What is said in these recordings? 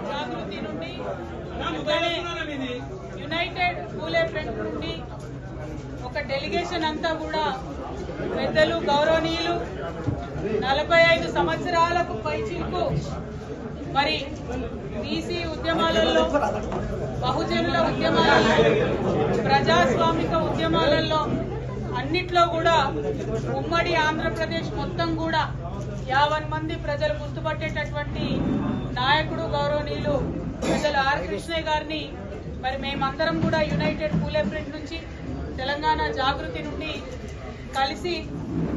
జాగృతి నుండి యునైటెడ్ పూలే ఫ్రంట్ నుండి ఒక డెలిగేషన్ అంతా కూడా పెద్దలు గౌరవనీయులు 45 సంవత్సరాలకు పైచిలకు మరి బీసీ ఉద్యమాలలో, బహుజనుల ఉద్యమాలలో, ప్రజాస్వామిక ఉద్యమాలలో అన్నిట్లో కూడా ఉమ్మడి ఆంధ్రప్రదేశ్ మొత్తం కూడా 50 మంది ప్రజలు గుర్తుపట్టేటటువంటి నాయకుడు గౌరవనీయులు పెద్దలు ఆర్ కృష్ణయ్య గారిని మరి మేమందరం కూడా యునైటెడ్ పూలే ఫ్రంట్ నుంచి, తెలంగాణ జాగృతి నుండి కలిసి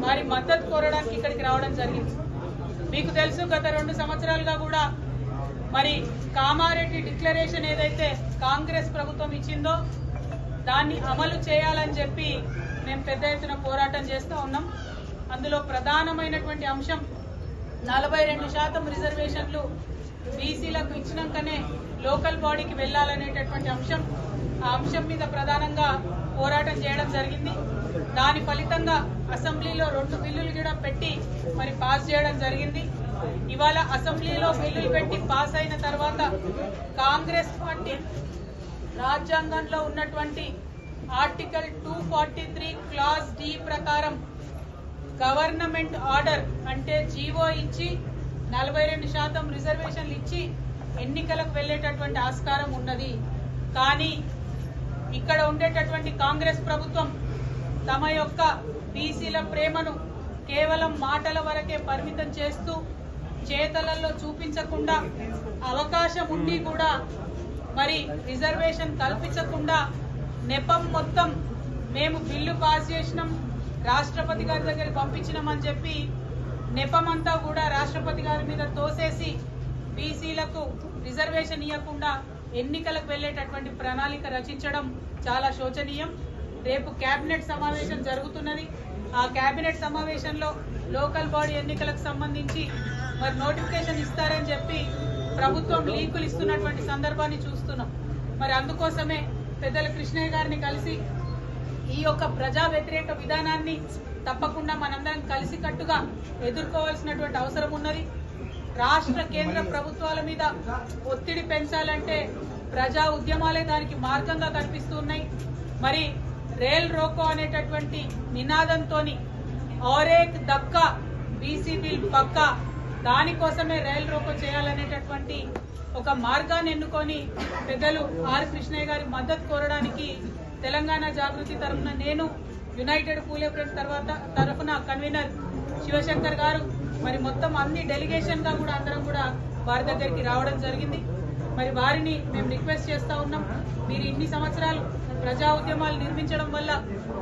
వారి మద్దతు కోరడానికి ఇక్కడికి రావడం జరిగింది. మీకు తెలుసు, గత 2 సంవత్సరాలుగా కూడా మరి కామారెడ్డి డిక్లరేషన్ ఏదైతే కాంగ్రెస్ ప్రభుత్వం ఇచ్చిందో దాన్ని అమలు చేయాలని చెప్పి మేము పెద్ద ఎత్తున పోరాటం చేస్తూ ఉన్నాం. అందులో ప్రధానమైనటువంటి అంశం 42% రిజర్వేషన్లు బీసీలకు ఇచ్చినాకనే లోకల్ బాడీకి వెళ్లాలనేటటువంటి అంశం. ఆ అంశం మీద ప్రధానంగా పోరాటం చేయడం జరిగింది. దాని ఫలితంగా అసెంబ్లీలో 2 బిల్లులు కూడా పెట్టి మరి పాస్ చేయడం జరిగింది. ఇవాళ అసెంబ్లీలో బిల్లులు పెట్టి పాస్ అయిన తర్వాత కాంగ్రెస్ పార్టీ రాజ్యాంగంలో ఉన్నటువంటి ఆర్టికల్ 243 క్లాజ్ డి ప్రకారం గవర్నమెంట్ ఆర్డర్ అంటే జీవో ఇచ్చి 42% రిజర్వేషన్లు ఇచ్చి ఎన్నికలకు వెళ్లేటటువంటి ఆస్కారం ఉన్నది. కానీ ఇక్కడ ఉండేటటువంటి కాంగ్రెస్ ప్రభుత్వం తమ యొక్క బీసీల ప్రేమను కేవలం మాటల వరకే పరిమితం చేస్తూ చేతలలో చూపించకుండా, అవకాశం ఉండి కూడా మరి రిజర్వేషన్ కల్పించకుండా నెపం మొత్తం మేము బిల్లు పాస్ చేసినాం, రాష్ట్రపతి గారి దగ్గరికి పంపించినామని చెప్పి నెపమంతా కూడా రాష్ట్రపతి గారి మీద తోసేసి బీసీలకు రిజర్వేషన్ ఇవ్వకుండా ఎన్నికలకు వెళ్లేటటువంటి ప్రణాళిక రచించడం చాలా శోచనీయం. రేపు కేబినెట్ సమావేశం జరుగుతున్నది. ఆ కేబినెట్ సమావేశంలో లోకల్ బాడీ ఎన్నికలకు సంబంధించి మరి నోటిఫికేషన్ ఇస్తారని చెప్పి ప్రభుత్వం లీకులు ఇస్తున్నటువంటి సందర్భాన్ని చూస్తున్నాం. మరి అందుకోసమే పెద్దల కృష్ణయ్య గారిని కలిసి ఈ యొక్క ప్రజా వ్యతిరేక విధానాన్ని తప్పకుండా మనందరం కలిసికట్టుగా ఎదుర్కోవాల్సినటువంటి అవసరం ఉన్నది. రాష్ట్ర కేంద్ర ప్రభుత్వాల మీద ఒత్తిడి పెంచాలంటే ప్రజా ఉద్యమాలే దానికి మార్గంగా కనిపిస్తున్నాయి. మరి రేల్ రోకో అనేటటువంటి నినాదంతో ఔరేక్ దక్కా బీసీ బిల్ పక్కా, దానికోసమే రైల్ రోకో చేయాలనేటటువంటి ఒక మార్గాన్ని ఎన్నుకొని పెద్దలు ఆర్ కృష్ణయ్య గారి మద్దతు కోరడానికి తెలంగాణ జాగృతి తరఫున నేను, యునైటెడ్ పూలే ఫ్రంట్ తరఫున కన్వీనర్ శివశంకర్ గారు మరి మొత్తం అన్ని డెలిగేషన్ గా కూడా అందరం కూడా వారి దగ్గరికి రావడం జరిగింది. మరి వారిని మేము రిక్వెస్ట్ చేస్తా ఉన్నాం, మీరు ఇన్ని సంవత్సరాలు ప్రజా ఉద్యమాలు నిర్మించడం వల్ల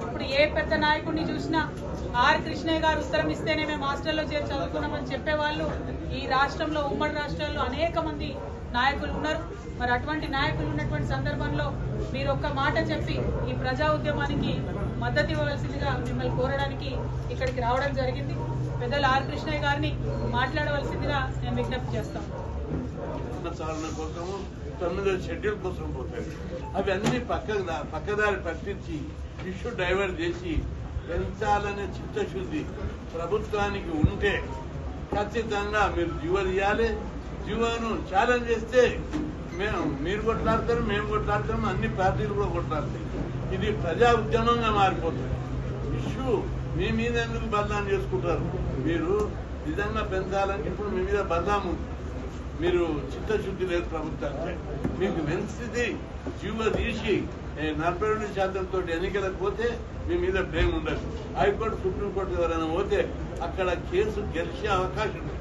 ఇప్పుడు ఏ పెద్ద నాయకుడిని చూసినా ఆర్ కృష్ణయ్య గారు ఉత్తరం ఇస్తేనే మేము హాస్టల్లో చేరి చదువుకున్నామని చెప్పేవాళ్ళు ఈ రాష్ట్రంలో, ఉమ్మడి రాష్ట్రాల్లో అనేక మంది నాయకులు ఉన్నారు. మరి అటువంటి నాయకులు ఉన్నటువంటి సందర్భంలో మీరు ఒక్క మాట చెప్పి ఈ ప్రజా ఉద్యమానికి మద్దతు ఇవ్వవలసిందిగా మిమ్మల్ని కోరడానికి ఇక్కడికి రావడం జరిగింది. పెద్దలు ఆర్ కృష్ణయ్య గారిని మాట్లాడవలసిందిగా నేను విజ్ఞప్తి చేస్తాను. తొమ్మిదో షెడ్యూల్ కోసం పోతాయి. అవి అన్ని పక్కదారి పట్టించి ఇష్యూ డైవర్ట్ చేసి పెంచాలనే చిత్తశుద్ధి ప్రభుత్వానికి ఉంటే ఖచ్చితంగా మీరు జీవో ఇవ్వాలి. జీవోను ఛాలెంజ్ చేస్తే మీరు కొట్లాడతారు, మేము కొట్లాడతాము, అన్ని పార్టీలు కూడా కొట్లాడతాయి. ఇది ప్రజా ఉద్యమంగా మారిపోతుంది. ఇష్యూ మీ మీద ఎందుకు బదనాం చేసుకుంటారు? మీరు నిజంగా పెంచాలంటే ఇప్పుడు మీ మీద బదనాం ఉంది. మీరు చిత్తశుద్ధి లేదు ప్రభుత్వానికి. మీకు వెన్సిది జీవో తీసి 42% ఎన్నికలకు పోతే మీ మీద ప్రేమ ఉండదు. హైకోర్టు, సుప్రీంకోర్టు ఎవరైనా పోతే అక్కడ కేసు గెలిచే అవకాశం ఉంది.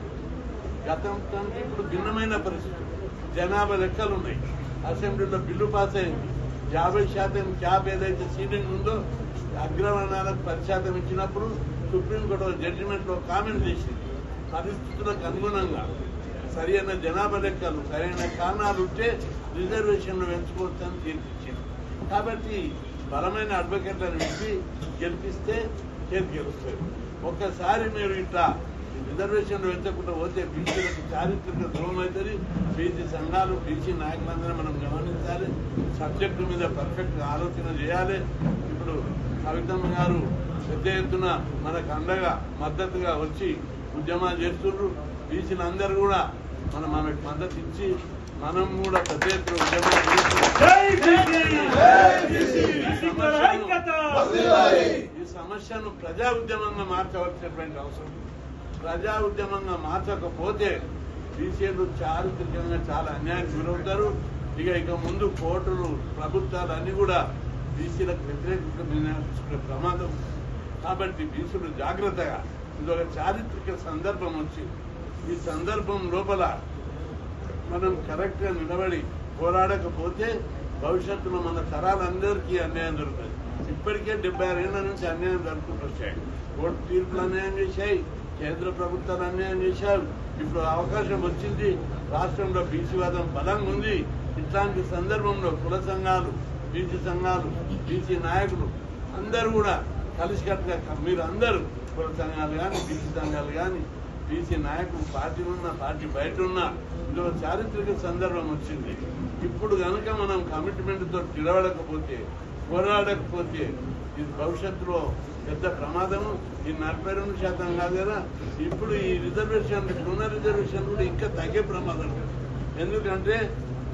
గతంతో ఇప్పుడు భిన్నమైన పరిస్థితి. జనాభా లెక్కలు ఉన్నాయి. అసెంబ్లీలో బిల్లు పాస్ అయింది. 50% క్యాప్ ఏదైతే సీలింగ్ ఉందో అగ్రవర్ణాలకు 10% ఇచ్చినప్పుడు సుప్రీంకోర్టు జడ్జిమెంట్ లో కామెంట్ చేసింది. పరిస్థితులకు అనుగుణంగా సరైన జనాభా లెక్కలు, సరైన కారణాలు ఉంటే రిజర్వేషన్లు పెంచుకోవచ్చని తీర్పిచ్చింది. కాబట్టి బలమైన అడ్వకేట్లను పెట్టి గెలిపిస్తే చేతి గెలుస్తారు. ఒక్కసారి మీరు ఇట్లా రిజర్వేషన్లు పెంచకుండా పోతే బీసీలకు చారిత్రక ద్రోహం అవుతుంది. బీసీ సంఘాలు, బీసీ నాయకులందరూ మనం గమనించాలి. సబ్జెక్టు మీద పర్ఫెక్ట్ ఆలోచన చేయాలి. ఇప్పుడు కవితమ్మ గారు పెద్ద ఎత్తున మనకు అండగా మద్దతుగా వచ్చి ఉద్యమాలు చేస్తున్నారు. బీసీలు అందరూ కూడా మనకు మద్దతు ఇచ్చి మనం కూడా పెద్ద ఎత్తున ఉద్యమాలు ఈ సమస్యను ప్రజా ఉద్యమంగా మార్చవలసినటువంటి అవసరం. ప్రజా ఉద్యమంగా మార్చకపోతే బీసీలు చారిత్రకంగా చాలా అన్యాయానికి గురవుతారు. ఇక ముందు కోర్టులు ప్రభుత్వాలు అన్ని కూడా బీసీలకు వ్యతిరేకంగా నిర్ణయించుకునే ప్రమాదం. కాబట్టి బీసీలు జాగ్రత్తగా, ఇది ఒక చారిత్రక సందర్భం వచ్చి ఈ సందర్భం లోపల మనం కరెక్ట్ గా నిలబడి పోరాడకపోతే భవిష్యత్తులో మన తరాలందరికీ అన్యాయం జరుగుతుంది. ఇప్పటికే 76 ఏళ్ల నుంచి అన్యాయం జరుగుతూ వచ్చాయి. కోర్టు తీర్పులు అన్యాయం చేశాయి, కేంద్ర ప్రభుత్వాలు అన్యాయం చేశారు. ఇప్పుడు అవకాశం వచ్చింది, రాష్ట్రంలో బీసీ వాదం బలంగా ఉంది. ఇట్లాంటి సందర్భంలో కుల సంఘాలు, బీసీ సంఘాలు, బీసీ నాయకులు అందరూ కూడా కలిసికట్టుగా మీరు అందరూ కుల సంఘాలు కానీ, బీసీ సంఘాలు కానీ, బీసీ నాయకులు పార్టీలు ఉన్న పార్టీ బయట ఉన్నా ఇందులో చారిత్రక సందర్భం వచ్చింది. ఇప్పుడు కనుక మనం కమిట్మెంట్తో నిలబడకపోతే, పోరాడకపోతే ఇది భవిష్యత్తులో పెద్ద ప్రమాదము. ఈ 42% కాదు కదా, ఇప్పుడు ఈ రిజర్వేషన్ పునర్ రిజర్వేషన్ కూడా ఇంకా తగ్గే ప్రమాదం. ఎందుకంటే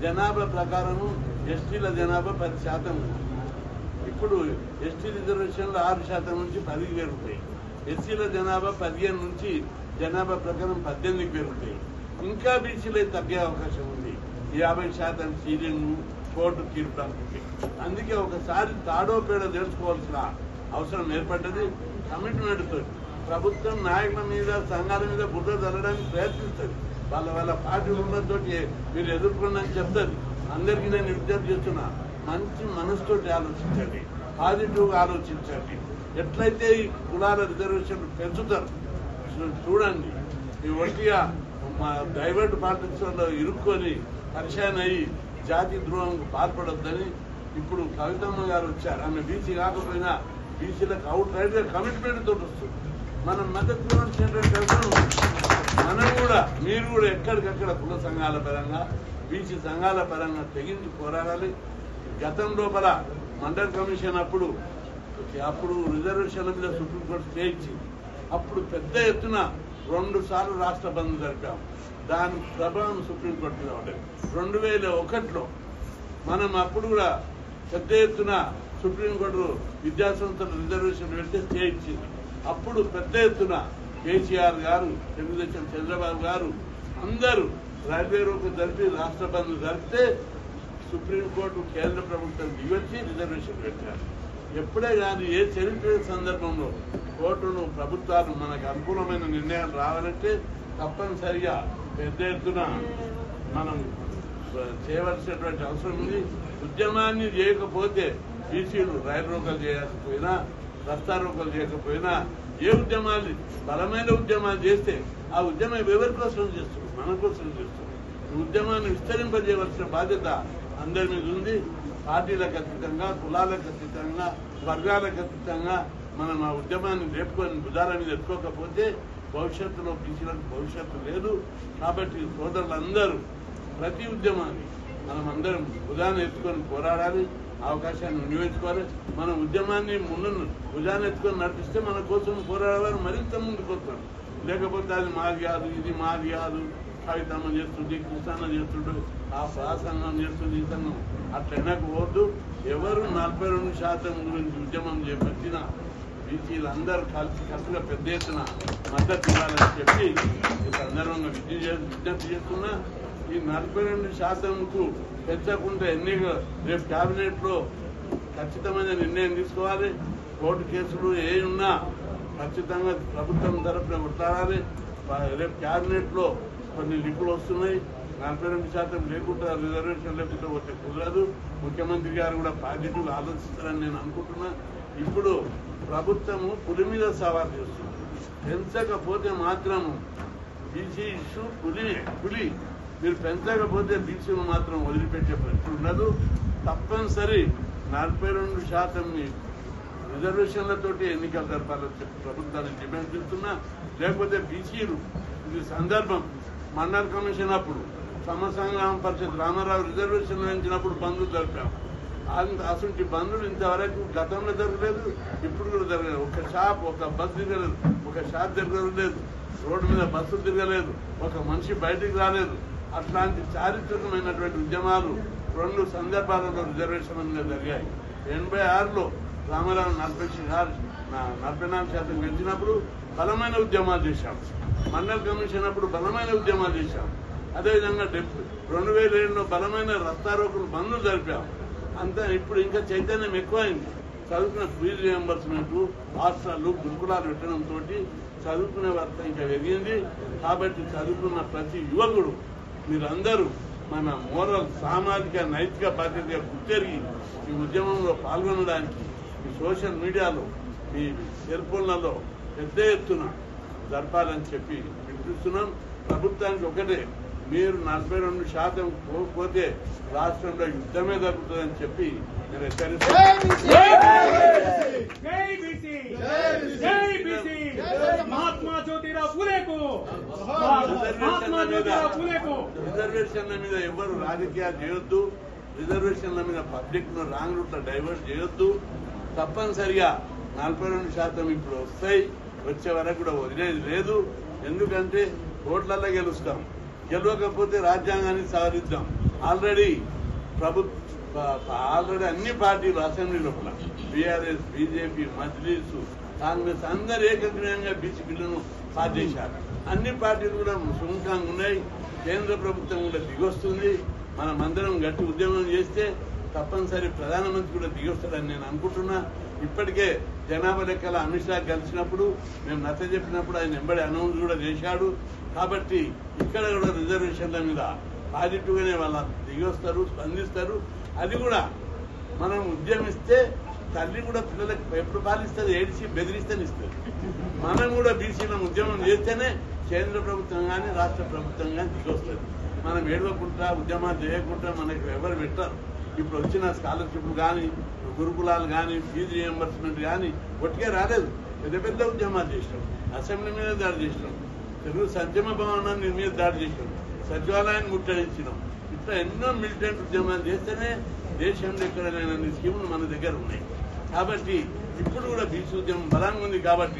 జనాభా ప్రకారము ఎస్టీల జనాభా 10%. ఇప్పుడు ఎస్టీ రిజర్వేషన్లు 6% నుంచి 10కి పెరుగుతాయి. ఎస్సీల జనాభా 15 నుంచి జనాభా ప్రకారం 18కి పెరుగుతాయి. ఇంకా బీసీలు తగ్గే అవకాశం ఉంది. 50% సీలింగ్ కోర్టు తీర్పు. అందుకే ఒకసారి తాడో పేడ తెలుసుకోవాల్సిన అవసరం ఏర్పడ్డది. కమిట్మెంట్తో ప్రభుత్వం నాయకుల మీద, సంఘాల మీద బుర్ర జల్లడానికి ప్రయత్నిస్తుంది. వాళ్ళ పార్టీలు ఉన్నతో మీరు ఎదుర్కొందని చెప్తుంది. అందరికీ నేను విజ్ఞప్తి చేస్తున్నా, మంచి మనసుతోటి ఆలోచించండి, పాజిటివ్గా ఆలోచించండి. ఎట్లయితే ఈ కులాల రిజర్వేషన్ పెంచుతారు చూడండి. ఈ ఒట్టిగా మా డైవర్ట్ పాలిటిక్స్ లో ఇరుక్కొని పరిచయం అయ్యి జాతి ద్రోహంకు పాల్పడొద్దని ఇప్పుడు కవితమ్మ గారు వచ్చారు. ఆమె బీసీ కాకపోయినా బీసీలకు అవుట్ రైట్ గా కమిట్మెంట్ తోటి వస్తుంది. మనం మద్దతు ఇవ్వాల్సినటువంటి అవసరం. మనం కూడా, మీరు కూడా ఎక్కడికక్కడ కుల సంఘాల పరంగా, బీసీ సంఘాల పరంగా తెగించి పోరాడాలి. గతం లోపల మండల్ కమిషన్ అప్పుడు రిజర్వేషన్ల మీద సుప్రీంకోర్టు స్టే ఇచ్చింది. అప్పుడు పెద్ద ఎత్తున 2 సార్లు రాష్ట్ర బంద్ జరిపాము. దాని ప్రభావం సుప్రీంకోర్టు మీద ఉండేది. 2001లో మనం అప్పుడు కూడా పెద్ద ఎత్తున సుప్రీంకోర్టు విద్యాసంస్థలు రిజర్వేషన్ పెడితే స్టే ఇచ్చింది. అప్పుడు పెద్ద ఎత్తున కేసీఆర్ గారు, తెలుగుదేశం చంద్రబాబు గారు అందరూ రైల్వే రోడ్డు జరిపి రాష్ట్ర బంద్ జరిపితే సుప్రీంకోర్టు కేంద్ర ప్రభుత్వం దిగొచ్చి రిజర్వేషన్ పెట్టారు. ఎప్పుడే కానీ ఏ చరిత్ర సందర్భంలో కోర్టును, ప్రభుత్వాలు మనకు అనుకూలమైన నిర్ణయాలు రావాలంటే తప్పనిసరిగా పెద్ద ఎత్తున మనం చేయవలసినటువంటి అవసరం ఉంది. ఉద్యమాన్ని చేయకపోతే బీసీలు రైలు రోకలు చేయకపోయినా, రస్తా రోకలు చేయకపోయినా, ఏ ఉద్యమాలు బలమైన ఉద్యమాలు చేస్తే ఆ ఉద్యమం ఎవరి కోసం చేస్తుంది? మన కోసం చేస్తుంది. ఈ ఉద్యమాన్ని విస్తరింపజేయవలసిన బాధ్యత అందరి మీద ఉంది. పార్టీలకు అతీతంగా, కులాలకు అతీతంగా, వర్గాలకు అతీతంగా మనం ఆ ఉద్యమాన్ని రేపుకొని భుజాల మీద ఎత్తుకోకపోతే భవిష్యత్తులో బీసీలకు భవిష్యత్తు లేదు. కాబట్టి సోదరులందరూ ప్రతి ఉద్యమాన్ని మనం అందరం భుజాన్ని ఎత్తుకొని పోరాడాలి, అవకాశాన్ని వినియోగించుకోవాలి. మన ఉద్యమాన్ని ముందు భుజాన్ని ఎత్తుకొని నడిపిస్తే మన కోసం పోరాడాలని మరింత ముందుకు వస్తాం. లేకపోతే అది మాది కాదు, ఇది మాది కాదు, కవితమ్మ చేస్తుంది, కృష్ణ చేస్తుండు, ఆ సంఘం చేస్తుంది, ఈ సంఘం అట్లా వెనకపోవద్దు. ఎవరు 42% గురించి ఉద్యమం చేపట్టినా బీసీలందరూ కలిసికట్టుగా పెద్ద ఎత్తున మద్దతు ఇవ్వాలని చెప్పి ఈ సందర్భంగా విజ్ఞప్తి చేస్తున్నా. ఈ 42%కు పెంచకుండా రేపు క్యాబినెట్ లో ఖచ్చితమైన నిర్ణయం తీసుకోవాలి. కోర్టు కేసులు ఏ ఉన్నా ఖచ్చితంగా ప్రభుత్వం తరఫున కొట్లాడాలి. రేపు క్యాబినెట్ లో కొన్ని లిపులు వస్తున్నాయి. 42% లేకుండా రిజర్వేషన్ లేకుండా వచ్చే కుదరదు. ముఖ్యమంత్రి గారు కూడా పాజిటివ్ ఆలోచిస్తారని నేను అనుకుంటున్నా. ఇప్పుడు ప్రభుత్వము పులి మీద సవాల్ చేస్తుంది. పెంచకపోతే మాత్రము బీసీ ఇష్యూ పులి మీరు పెంచకపోతే బీసీలు మాత్రం వదిలిపెట్టే పరిస్థితి ఉండదు. తప్పనిసరి 42% రిజర్వేషన్లతోటి ఎన్నికలు జరపాలని చెప్పి ప్రభుత్వాన్ని డిమాండ్ చేస్తున్నా. లేకపోతే బీసీలు ఇది సందర్భం. మండల్ కమిషన్ అప్పుడు సమసంగ్రామ పరిషత్ రామారావు రిజర్వేషన్ వహించినప్పుడు బంద్లు జరిపాం. అసలు బంద్లు ఇంతవరకు గతంలో జరగలేదు, ఇప్పుడు కూడా జరగలేదు. ఒక షాప్, ఒక బస్ దిగలేదు, ఒక షాప్ జరగలేదు. రోడ్డు మీద బస్సులు తిరగలేదు, ఒక మనిషి బయటికి రాలేదు. అట్లాంటి చారిత్రకమైనటువంటి ఉద్యమాలు 2 సందర్భాలలో రిజర్వేషన్లుగా జరిగాయి. 86లో రామారావు 44% పెంచినప్పుడు బలమైన ఉద్యమాలు చేశాం. మండల్ కమిషన్ అప్పుడు బలమైన ఉద్యమాలు చేశాం. అదేవిధంగా 2007లో బలమైన రస్తారోకులు బంద్లు జరిపాం. అంతా ఇప్పుడు ఇంకా చైతన్యం ఎక్కువైంది. చదువుకున్న ఫీజు రియంబర్స్మెంట్, హాస్టళ్ళు, గురుకులాలు పెట్టడంతో చదువుకునే వర్త ఇంకా పెరిగింది. కాబట్టి చదువుకున్న ప్రతి యువకుడు మీరందరూ మన మోరల్, సామాజిక, నైతిక బాధ్యతగా గుర్తెరిగి ఈ ఉద్యమంలో పాల్గొనడానికి ఈ సోషల్ మీడియాలో, ఈ సెల్ ఫోన్లలో పెద్ద ఎత్తున జరపాలని చెప్పి వినిపిస్తున్నాం. ప్రభుత్వానికి ఒకటే, మీరు 42% పోతే రాష్ట్రంలో యుద్ధమే జరుగుతుందని చెప్పి నేను రిజర్వేషన్ల మీద ఎవరు రాజకీయాలు చేయొద్దు. రిజర్వేషన్ల మీద పబ్లిక్ ను రాంగ్ రూట్ లో డైవర్ట్ చేయొద్దు. తప్పనిసరిగా 42% ఇప్పుడు వస్తాయి. వచ్చే వరకు కూడా వదిలేది లేదు. ఎందుకంటే ఓట్లలో గెలుస్తాం. గెలవకపోతే రాజ్యాంగాన్ని సవరిద్దాం. ఆల్రెడీ అన్ని పార్టీలు అసెంబ్లీ లోపల బీఆర్ఎస్, బీజేపీ, మజ్లీస్, కాంగ్రెస్ అందరు ఏకగ్రీవంగా బీసీ బిల్లును పాస్ చేశారు. అన్ని పార్టీలు కూడా సుముఖంగా ఉన్నాయి. కేంద్ర ప్రభుత్వం కూడా దిగొస్తుంది. మనమందరం గట్టి ఉద్యమం చేస్తే తప్పనిసరి ప్రధానమంత్రి కూడా దిగొస్తాడని నేను అనుకుంటున్నా. ఇప్పటికే జనాభా లెక్కల అమిత్ షా కలిసినప్పుడు మేము నచ్చ చెప్పినప్పుడు ఆయన వెంబడి అనౌన్స్ కూడా చేశాడు. కాబట్టి ఇక్కడ కూడా రిజర్వేషన్ల మీద పాజిటివ్గానే వాళ్ళ దిగొస్తారు, స్పందిస్తారు. అది కూడా మనం ఉద్యమిస్తే తల్లి కూడా పిల్లలకు ఎప్పుడు పాలిస్తుంది, ఏడిసి బెదిరిస్తేనే ఇస్తుంది. మనం కూడా బీసీలను ఉద్యమం చేస్తేనే కేంద్ర ప్రభుత్వం కానీ రాష్ట్ర ప్రభుత్వం కానీ దిగొస్తుంది. మనం ఏడవకుండా ఉద్యమాలు చేయకుండా మనకు ఎవరు పెట్టారు. ఇప్పుడు వచ్చిన స్కాలర్షిప్లు కానీ, గురుకులాలు కానీ, ఫీజు రియంబర్స్మెంట్ కానీ ఒట్టిగా రాలేదు. పెద్ద పెద్ద ఉద్యమాలు చేసినాం. అసెంబ్లీ మీద దాడి చేసినాం. తెలుగు సంక్షేమ భవనాన్ని మీద దాడి చేసినాం. సచివాలయాన్ని ముట్టడించినాం. ఇట్లా ఎన్నో మిలిటెంట్ ఉద్యమాలు చేస్తేనే దేశంలో ఎక్కడ లేనన్ని స్కీములు మన దగ్గర ఉన్నాయి. కాబట్టి ఇప్పుడు కూడా బీసీ ఉద్యమం బలంగా ఉంది. కాబట్టి